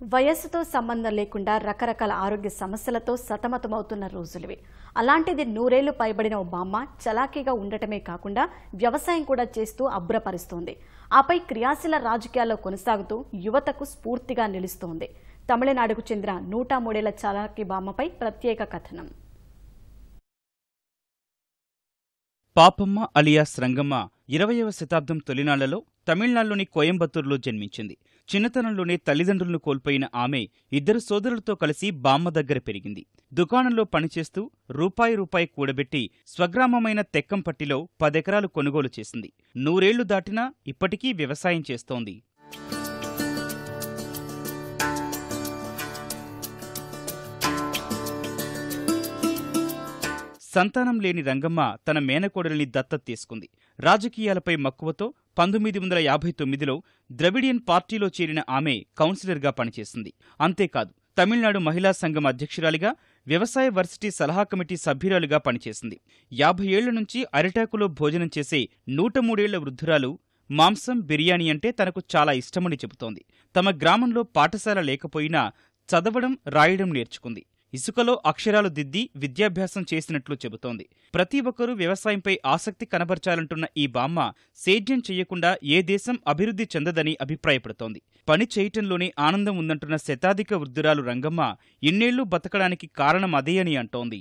వయస్సుతో సంబంధం లేకుండా రకరకాల ఆరోగ్య సమస్యలతో సతమతమవుతున్న రోజులివి. అలాంటిది 100 ఏళ్లు పైబడిన ఓ బామ్మ చలాకీగా ఉండటమే కాకుండా వ్యవసాయం కూడా చేస్తూ అబ్బురపరుస్తోంది. ఆపై క్రియాశీల రాజకీయాల్లో కొనసాగుతూ యువతకు స్ఫూర్తిగా నిలుస్తోంది. తమిళనాడుకు చెందిన 103 ఏళ్ల చలాకీ బామ్మపై ప్రత్యేక కథనం. పాపమ్మ అలియాస్ రంగమ్మ 20వ శతాబ్దం తొలినాళ్లలో తమిళనాడులోని కోయంబత్తూరులో జన్మించింది. చిన్నతనంలోనే తల్లిదండ్రులను కోల్పోయిన ఆమె 2 సోదరులతో కలిసి బామ్మ దగ్గర పెరిగింది. దుకాణంలో పనిచేస్తూ రూపాయి కూడబెట్టి స్వగ్రామమైన తెక్కంపట్టిలో 10 ఎకరాలు కొనుగోలు చేసింది. 100 ఏళ్లు దాటినా ఇప్పటికీ వ్యవసాయం చేస్తోంది. సంతానం లేని రంగమ్మ తన మేనకోడలిని దత్తత తీసుకుంది. రాజకీయాలపై మక్కువతో 1959లో ద్రవిడియన్ పార్టీలో చేరిన ఆమె కౌన్సిలర్గా పనిచేసింది. అంతేకాదు, తమిళనాడు మహిళా సంఘం అధ్యక్షురాలిగా, వ్యవసాయ వర్సిటీ సలహా కమిటీ సభ్యురాలుగా పనిచేసింది. 50 ఏళ్ల నుంచి అరిటాకులో భోజనం చేసే 103 ఏళ్ల వృద్ధురాలు మాంసం, బిర్యానీ అంటే తనకు చాలా ఇష్టమని చెబుతోంది. తమ గ్రామంలో పాఠశాల లేకపోయినా చదవడం, రాయడం నేర్చుకుంది. ఇసుకలో అక్షరాలు దిద్ది విద్యాభ్యాసం చేసినట్లు చెబుతోంది. ప్రతి ఒక్కరూ వ్యవసాయంపై ఆసక్తి కనబర్చాలంటున్న ఈ బామ్మ సేద్యం చెయ్యకుండా ఏ దేశం అభివృద్ధి చెందదని అభిప్రాయపడుతోంది. పని చేయటంలోనే ఆనందం ఉందంటున్న శతాధిక వృద్ధురాలు రంగమ్మ ఇన్నేళ్లు బతకడానికి కారణం అదే అని అంటోంది.